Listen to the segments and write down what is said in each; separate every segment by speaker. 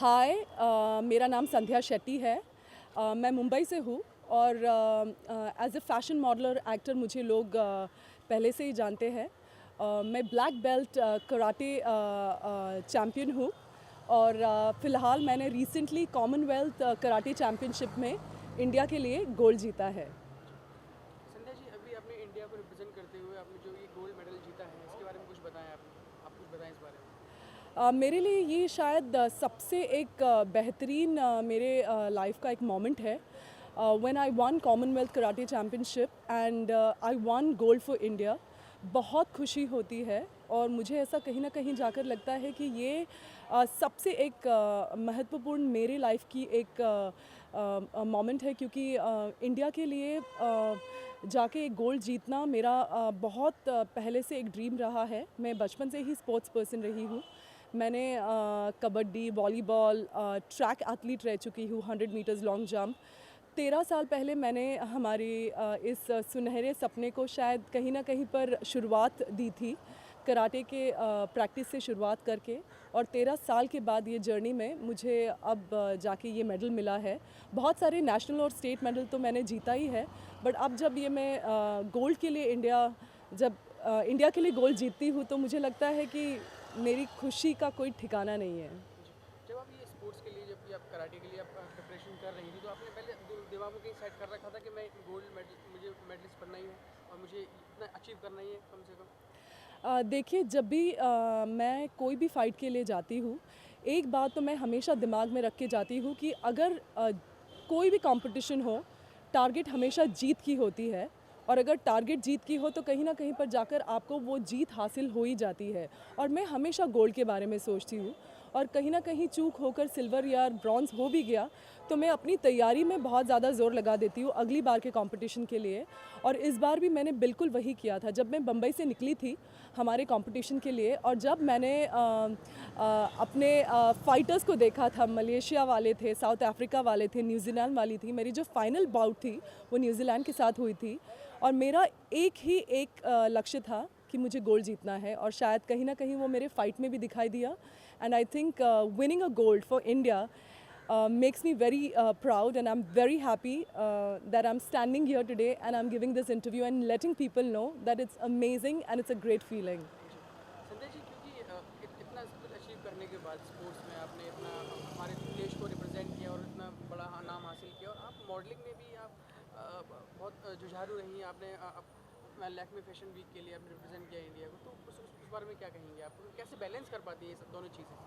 Speaker 1: हाय, मेरा नाम संध्या शेट्टी है। मैं मुंबई से हूँ और एज ए फ़ैशन मॉडल और एक्टर मुझे लोग पहले से ही जानते हैं। मैं ब्लैक बेल्ट कराटे चैम्पियन हूँ और फ़िलहाल मैंने रिसेंटली कॉमनवेल्थ कराटे चैम्पियनशिप में इंडिया के लिए गोल्ड जीता है।
Speaker 2: संध्या जी, अभी आपने इंडिया को रिप्रेजेंट करते हुए आपने जो ये गोल्ड मेडल जीता है, इसके बारे में कुछ बताएं। आप कुछ बताएं इस बारे में।
Speaker 1: मेरे लिए ये शायद सबसे एक बेहतरीन मेरे लाइफ का एक मोमेंट है when I one Commonwealth karate championship and I one gold for India. बहुत खुशी होती है और मुझे ऐसा कहीं ना कहीं जाकर लगता है कि ये सबसे एक महत्वपूर्ण मेरे लाइफ की एक मोमेंट है, क्योंकि इंडिया के लिए जाके एक गोल्ड जीतना मेरा बहुत पहले से एक ड्रीम रहा है। मैं बचपन से ही स्पोर्ट्स पर्सन रही हूँ। मैंने कबड्डी, वॉलीबॉल, ट्रैक एथलीट रह चुकी हूँ, 100 मीटर्स लॉन्ग जंप। 13 साल पहले मैंने हमारे इस सुनहरे सपने को शायद कहीं ना कहीं पर शुरुआत दी थी, कराटे के प्रैक्टिस से शुरुआत करके। और 13 साल के बाद ये जर्नी में मुझे अब जाके ये मेडल मिला है। बहुत सारे नेशनल और स्टेट मेडल तो मैंने जीता ही है, बट अब जब ये मैं गोल्ड के लिए इंडिया के लिए गोल्ड जीतती हूँ तो मुझे लगता है कि मेरी खुशी का कोई ठिकाना नहीं है।
Speaker 2: जी, जब आप ये स्पोर्ट्स के लिए, जब आप कराटे के लिए आप प्रिपरेशन कर रही थी, तो आपने पहले दिमाग में कहीं सेट कर रखा था कि मैं गोल्ड मेडल, मुझे मेडलिस्ट बनना ही है और मुझे इतना अचीव करना ही है कम से कम?
Speaker 1: देखिए, जब भी मैं कोई भी फ़ाइट के लिए जाती हूँ, एक बात तो मैं हमेशा दिमाग में रख के जाती हूँ कि अगर कोई भी कंपटीशन हो, टारगेट हमेशा जीत की होती है। और अगर टारगेट जीत की हो तो कहीं ना कहीं पर जाकर आपको वो जीत हासिल हो ही जाती है। और मैं हमेशा गोल्ड के बारे में सोचती हूँ, और कहीं ना कहीं चूक होकर सिल्वर या ब्रॉन्ज़ हो भी गया तो मैं अपनी तैयारी में बहुत ज़्यादा ज़ोर लगा देती हूँ अगली बार के कंपटीशन के लिए। और इस बार भी मैंने बिल्कुल वही किया था। जब मैं बम्बई से निकली थी हमारे कंपटीशन के लिए, और जब मैंने अपने फाइटर्स को देखा था, मलेशिया वाले थे, साउथ अफ्रीका वाले थे, न्यूजीलैंड वाली थी। मेरी जो फाइनल बाउट थी वो न्यूजीलैंड के साथ हुई थी, और मेरा एक लक्ष्य था कि मुझे गोल्ड जीतना है, और शायद कहीं ना कहीं वो मेरे फाइट में भी दिखाई दिया। And I think winning a gold for India makes me very proud, and I'm very happy that I'm standing here today and I'm giving this interview and letting people know that it's amazing and it's a great feeling.
Speaker 2: जी, संध्या जी, क्योंकि इतना सब कुछ achieve करने के बाद sports में आपने इतना हमारे देश को रिप्रेजेंट किया और इतना बड़ा नाम हासिल किया, और आप मॉडलिंग में भी आप बहुत जुझारू रही हैं। आपने अपना लैक्मे फैशन वीक के लिए आपने रिप्रेजेंट किया इंडिया को, तो उस बारे में क्या कहेंगे आप? कैसे बैलेंस कर पाती हैं ये सब दोनों चीज़ें?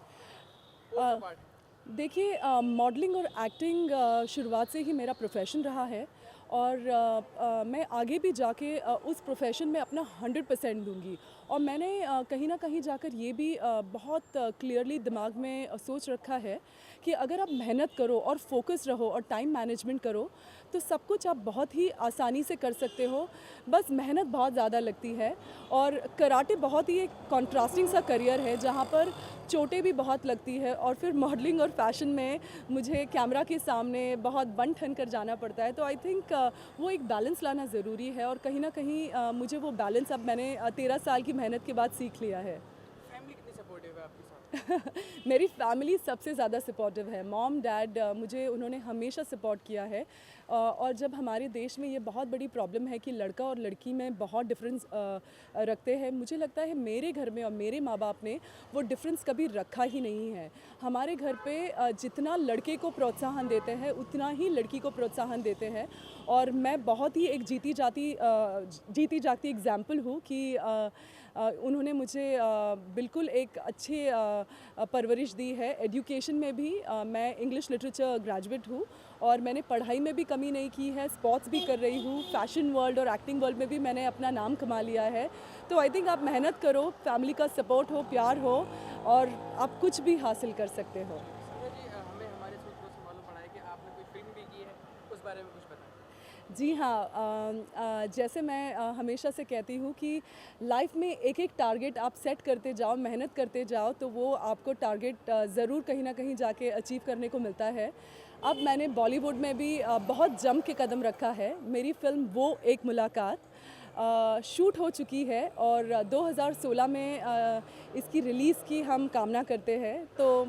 Speaker 2: Course
Speaker 1: Uh,
Speaker 2: part.
Speaker 1: देखिए, मॉडलिंग और एक्टिंग शुरुआत से ही मेरा प्रोफेशन रहा है, और मैं आगे भी जाके उस प्रोफेशन में अपना 100% दूंगी। और मैंने कहीं ना कहीं जाकर ये भी बहुत क्लियरली दिमाग में सोच रखा है कि अगर आप मेहनत करो और फोकस रहो और टाइम मैनेजमेंट करो तो सब कुछ आप बहुत ही आसानी से कर सकते हो। बस मेहनत बहुत ज़्यादा लगती है। और कराटे बहुत ही एक कॉन्ट्रास्टिंग सा करियर है जहाँ पर चोटें भी बहुत लगती है, और फिर मॉडलिंग और फैशन में मुझे कैमरा के सामने बहुत बन ठन कर जाना पड़ता है। तो आई थिंक वो एक बैलेंस लाना ज़रूरी है, और कहीं ना कहीं मुझे वो बैलेंस अब मैंने 13 साल की मेहनत के बाद सीख लिया है।
Speaker 2: फैमिली कितनी सपोर्टिव है आपके साथ?
Speaker 1: मेरी फैमिली सबसे ज़्यादा सपोर्टिव है। मॉम डैड मुझे उन्होंने हमेशा सपोर्ट किया है। और जब हमारे देश में ये बहुत बड़ी प्रॉब्लम है कि लड़का और लड़की में बहुत डिफरेंस रखते हैं, मुझे लगता है मेरे घर में और मेरे माँ बाप ने वो डिफरेंस कभी रखा ही नहीं है। हमारे घर पे जितना लड़के को प्रोत्साहन देते हैं उतना ही लड़की को प्रोत्साहन देते हैं। और मैं बहुत ही एक जीती जागती एग्जाम्पल हूँ कि उन्होंने मुझे बिल्कुल एक अच्छे परवरिश दी है। एजुकेशन में भी मैं इंग्लिश लिटरेचर ग्रेजुएट हूँ, और मैंने पढ़ाई में भी कमी नहीं की है। स्पोर्ट्स भी कर रही हूँ, फैशन वर्ल्ड और एक्टिंग वर्ल्ड में भी मैंने अपना नाम कमा लिया है। तो आई थिंक आप मेहनत करो, फैमिली का सपोर्ट हो, प्यार हो, और आप कुछ भी हासिल कर सकते हो।
Speaker 2: संध्या जी, हमें हमारे सूत्रों से मालूम पड़ा है कि आपने कोई फिल्म भी की है, उस बारे में कुछ बताएं।
Speaker 1: जी हाँ, जैसे मैं हमेशा से कहती हूँ कि लाइफ में एक एक टारगेट आप सेट करते जाओ, मेहनत करते जाओ, तो वो आपको टारगेट ज़रूर कहीं ना कहीं जाके अचीव करने को मिलता है। अब मैंने बॉलीवुड में भी बहुत जम के कदम रखा है। मेरी फ़िल्म वो एक मुलाकात शूट हो चुकी है और 2016 में इसकी रिलीज़ की हम कामना करते हैं। तो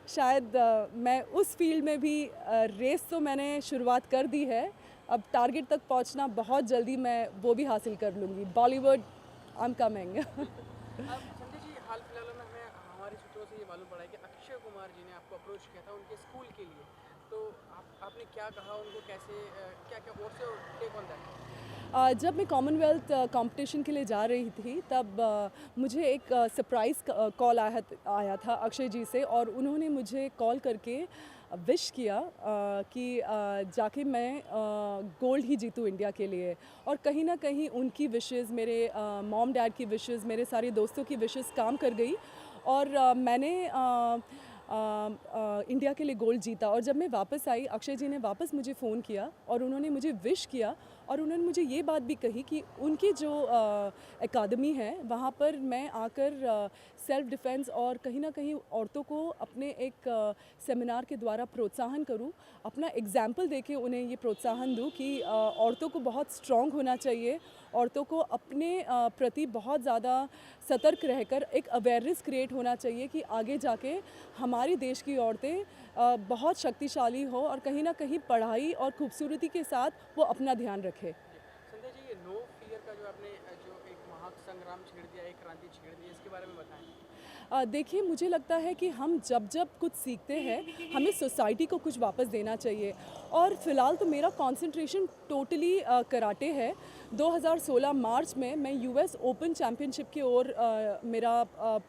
Speaker 1: शायद मैं उस फील्ड में भी रेस तो मैंने शुरुआत कर दी है, अब टारगेट तक पहुंचना बहुत जल्दी मैं वो भी हासिल कर लूँगी। Bollywood I am coming.
Speaker 2: अब संजय जी, हाल फिलहाल में हमें हमारे सूत्रों से ये मालूम पड़ा है कि अक्षय कुमार जी ने आपको अप्रोच किया था उनके स्कूल के लिए, तो आपने क्या कहा उनको, कैसे क्या क्या what's your take on that?
Speaker 1: जब मैं कॉमनवेल्थ कंपटीशन के लिए जा रही थी तब मुझे एक सरप्राइज़ कॉल आया था अक्षय जी से, और उन्होंने मुझे कॉल करके विश किया कि जाके मैं गोल्ड ही जीतूँ इंडिया के लिए। और कहीं ना कहीं उनकी विशेस, मेरे मॉम डैड की विशेस, मेरे सारे दोस्तों की विशेस काम कर गई और मैंने इंडिया के लिए गोल्ड जीता। और जब मैं वापस आई, अक्षय जी ने वापस मुझे फ़ोन किया और उन्होंने मुझे विश किया, और उन्होंने मुझे ये बात भी कही कि उनकी जो एकेडमी है वहाँ पर मैं आकर सेल्फ़ डिफेंस और कहीं ना कहीं औरतों को अपने एक सेमिनार के द्वारा प्रोत्साहन करूँ, अपना एग्जाम्पल देके उन्हें ये प्रोत्साहन दूँ कि औरतों को बहुत स्ट्रॉन्ग होना चाहिए, औरतों को अपने प्रति बहुत ज़्यादा सतर्क रहकर एक अवेयरनेस क्रिएट होना चाहिए कि आगे जाके हमारे देश की औरतें बहुत शक्तिशाली हो और कहीं ना कहीं पढ़ाई और खूबसूरती के साथ वो अपना ध्यान रखे।
Speaker 2: संजय जी, ये नो फियर का जो आपने जो एक महासंग्राम छेड़ दिया, एक क्रांति छेड़ दी, इसके बारे में बताएं।
Speaker 1: देखिए, मुझे लगता है कि हम जब जब कुछ सीखते हैं हमें सोसाइटी को कुछ वापस देना चाहिए, और फ़िलहाल तो मेरा कंसंट्रेशन टोटली कराटे है। 2016 मार्च में मैं यूएस ओपन चैम्पियनशिप की ओर मेरा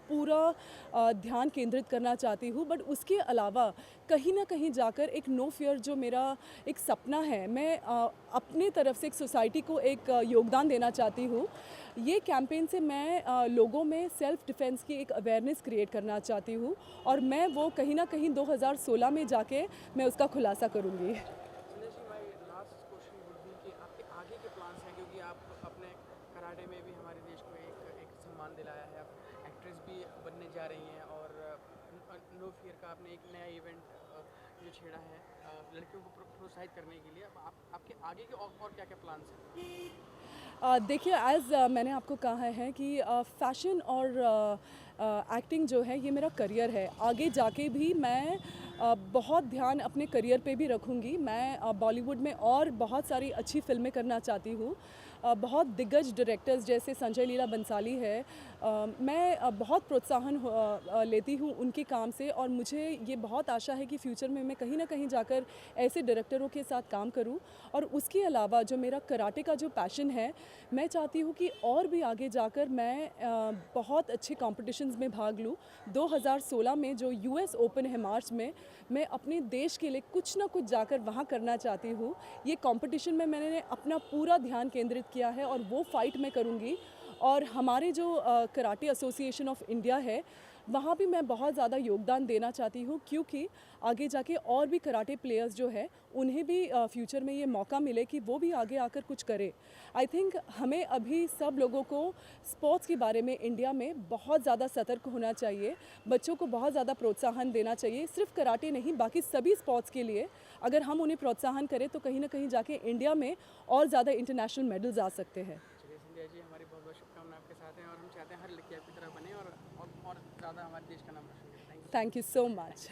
Speaker 1: पूरा ध्यान केंद्रित करना चाहती हूँ, बट उसके अलावा कहीं ना कहीं जाकर एक नो फियर जो मेरा एक सपना है, मैं अपने तरफ से एक सोसाइटी को एक योगदान देना चाहती हूँ। ये कैंपेन से मैं लोगों में सेल्फ़ डिफेंस की एक अवेयरनेस क्रिएट करना चाहती हूँ, और मैं वो कहीं ना कहीं 2016 में जाके मैं उसका खुलासा करूँगी।
Speaker 2: Sanjay ji, my last question would be कि आपके आगे के प्लान्स हैं, क्योंकि आप अपने कराटे में भी हमारे देश को एक एक सम्मान दिलाया है, आप एक्ट्रेस भी बनने जा रही हैं, और नो फियर का आपने एक नया इवेंट जो छेड़ा है लड़कियों को प्रोत्साहित करने के लिए। अब आपके आगे के और क्या क्या प्लान्स हैं?
Speaker 1: देखिए, मैंने आपको कहा है कि फ़ैशन और एक्टिंग जो है ये मेरा करियर है। आगे जाके भी मैं बहुत ध्यान अपने करियर पे भी रखूँगी। मैं बॉलीवुड में और बहुत सारी अच्छी फ़िल्में करना चाहती हूँ। बहुत दिग्गज डायरेक्टर्स जैसे संजय लीला बंसाली है, मैं बहुत प्रोत्साहन लेती हूँ उनके काम से, और मुझे ये बहुत आशा है कि फ्यूचर में मैं कहीं ना कहीं जाकर ऐसे डायरेक्टरों के साथ काम करूँ। और उसके अलावा जो मेरा कराटे का जो पैशन है, मैं चाहती हूँ कि और भी आगे जाकर मैं बहुत अच्छे कॉम्पिटिशन्स में भाग लूँ। 2016 में जो यूएस ओपन है मार्च में, मैं अपने देश के लिए कुछ ना कुछ जाकर वहाँ करना चाहती हूँ। ये कंपटीशन में मैंने अपना पूरा ध्यान केंद्रित किया है और वो फाइट मैं करूँगी। और हमारे जो कराटे एसोसिएशन ऑफ इंडिया है, वहाँ भी मैं बहुत ज़्यादा योगदान देना चाहती हूँ, क्योंकि आगे जाके और भी कराटे प्लेयर्स जो है उन्हें भी फ्यूचर में ये मौका मिले कि वो भी आगे आकर कुछ करें। आई थिंक हमें अभी सब लोगों को स्पोर्ट्स के बारे में इंडिया में बहुत ज़्यादा सतर्क होना चाहिए, बच्चों को बहुत ज़्यादा प्रोत्साहन देना चाहिए, सिर्फ कराटे नहीं बाकी सभी स्पोर्ट्स के लिए। अगर हम उन्हें प्रोत्साहन करें तो कहीं ना कहीं जाके इंडिया में और ज़्यादा इंटरनेशनल मेडल्स आ सकते हैं।
Speaker 2: चलिए संजय जी, हमारी बहुत बहुत शुभकामनाएं आपके साथ हैं, और हम चाहते हैं हर लड़की आपकी तरह बने और ज़्यादा हमारे देश का नाम रोशन करें। Thank you.
Speaker 1: Thank you so much.